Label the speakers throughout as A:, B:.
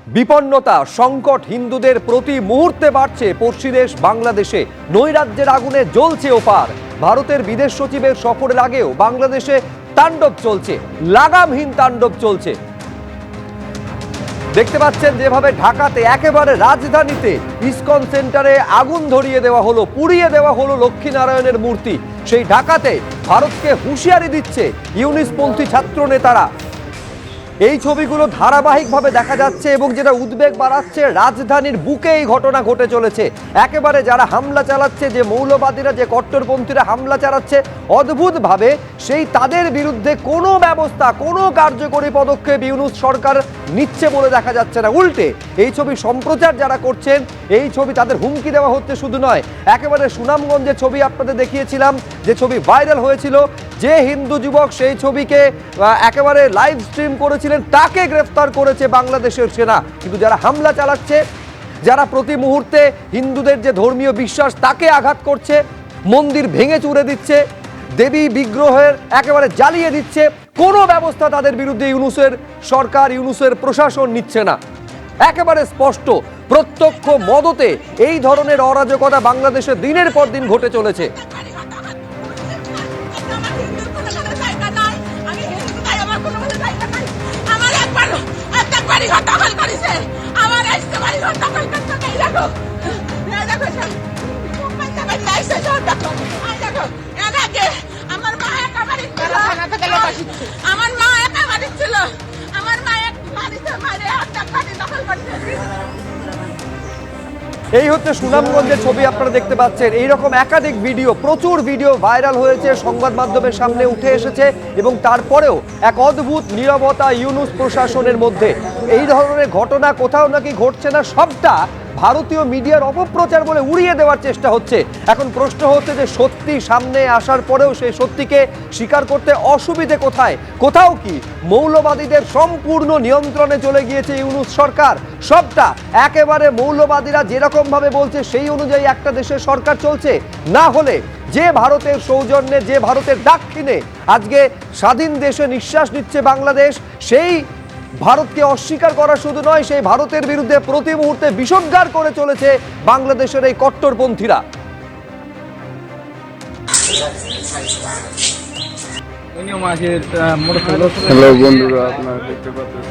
A: বিপন্নতা সংকট হিন্দুদের প্রতি মুহূর্তে বাড়ছে পড়শি দেশ বাংলাদেশে। নৈরাজ্যের আগুনে জ্বলছে ওপার। ভারতের বিদেশ সচিবের সফরের আগেও বাংলাদেশে তাণ্ডব চলছে, লাগামহীন তাণ্ডব চলছে। দেখতে পাচ্ছেন যেভাবে ঢাকাতে একেবারে রাজধানীতে ইসকন সেন্টারে আগুন ধরিয়ে দেওয়া হলো, পুড়িয়ে দেওয়া হলো লক্ষ্মীনারায়ণের মূর্তি। সেই ঢাকাতে ভারতকে হুঁশিয়ারি দিচ্ছে ইউনিসপন্থী ছাত্র নেতারা। এই ছবিগুলো ধারাবাহিকভাবে দেখা যাচ্ছে এবং যেটা উদ্বেগ বাড়াচ্ছে, রাজধানীর বুকে এই ঘটনা ঘটে চলেছে। একেবারে যারা হামলা চালাচ্ছে, যে মৌলবাদীরা, যে কট্টরপন্থীরা হামলা চালাচ্ছে অদ্ভুতভাবে, সেই তাদের বিরুদ্ধে কোনো ব্যবস্থা, কোনো কার্যকরী পদক্ষেপ ইউনূস সরকার নিচ্ছে বলে দেখা যাচ্ছে না। উল্টে এই ছবি সম্প্রচার যারা করছেন, এই ছবি তাদের হুমকি দেওয়া হচ্ছে। শুধু নয়, একেবারে সুনামগঞ্জের ছবি আপনাদের দেখিয়েছিলাম, যে ছবি ভাইরাল হয়েছিল, যে হিন্দু যুবক সেই ছবিকে একেবারে লাইভ স্ট্রিম করেছিলেন, তাকে গ্রেফতার করেছে বাংলাদেশের সেনা। কিন্তু যারা হামলা চালাচ্ছে, যারা প্রতি মুহূর্তে হিন্দুদের যে ধর্মীয় বিশ্বাস তাকে আঘাত করছে, মন্দির ভেঙে চুরে দিচ্ছে, দেবী বিগ্রহের একেবারে জ্বালিয়ে দিচ্ছে, কোনো ব্যবস্থা তাদের বিরুদ্ধে ইউনূসের সরকার, ইউনূসের প্রশাসন নিচ্ছে না। একেবারে স্পষ্ট, প্রত্যক্ষ মদতে এই ধরনের অরাজকতা বাংলাদেশে দিনের পর দিন ঘটে চলেছে। এই হচ্ছে সুনামগঞ্জের ছবি আপনারা দেখতে পাচ্ছেন। এইরকম একাধিক ভিডিও, প্রচুর ভিডিও ভাইরাল হয়েছে, সংবাদ মাধ্যমের সামনে উঠে এসেছে, এবং তারপরেও এক অদ্ভুত নীরবতা ইউনূস প্রশাসনের মধ্যে। এই ধরনের ঘটনা কোথাও নাকি ঘটছে না, সবটা ভারতীয় মিডিয়ার অপপ্রচার বলে উড়িয়ে দেওয়ার চেষ্টা হচ্ছে। এখন প্রশ্ন হচ্ছে যে সত্যি সামনে আসার পরেও সেই সত্যিকে স্বীকার করতে অসুবিধে কোথায়? কোথাও কি মৌলবাদীদের সম্পূর্ণ নিয়ন্ত্রণে চলে গিয়েছে ইউনূস সরকার? সবটা একেবারে মৌলবাদীরা যেরকম ভাবে বলছে সেই অনুযায়ী একটা দেশের সরকার চলছে? না হলে যে ভারতের সৌজন্যে, যে ভারতের দাক্ষিণে আজকে স্বাধীন দেশে নিঃশ্বাস নিচ্ছে বাংলাদেশ, সেই ভারতকে অস্বীকার করা শুধু নয়, সেই ভারতের বিরুদ্ধে প্রতি মুহূর্তে বিষোদ্গার করে চলেছে বাংলাদেশের এই কট্টরপন্থীরা।
B: হ্যালো বন্ধুরা, আপনারা দেখতে পাচ্ছেন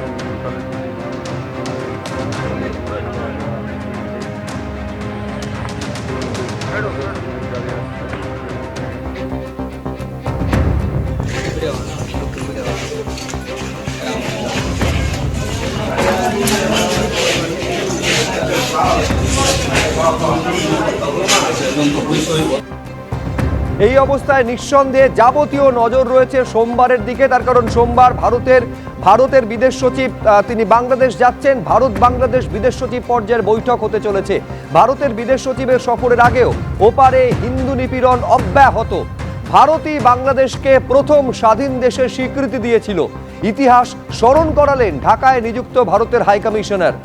A: এই অবস্থায় নিঃসন্দেহে যাবতীয় নজর রয়েছে সোমবারের দিকে। তার কারণ সোমবার ভারতের বিদেশ সচিব তিনি বাংলাদেশ যাচ্ছেন। ভারত বাংলাদেশ বিদেশ সচিব পর্যায়ের বৈঠক হতে চলেছে। ভারতের বিদেশ সচিবের সফরের আগেও ওপারে হিন্দু নিপীড়ন অব্যাহত। ভারতই বাংলাদেশকে প্রথম স্বাধীন দেশের স্বীকৃতি দিয়েছিল। ইতিহাস স্মরণ করালেন ঢাকায় নিযুক্ত ভারতের হাইকমিশনার।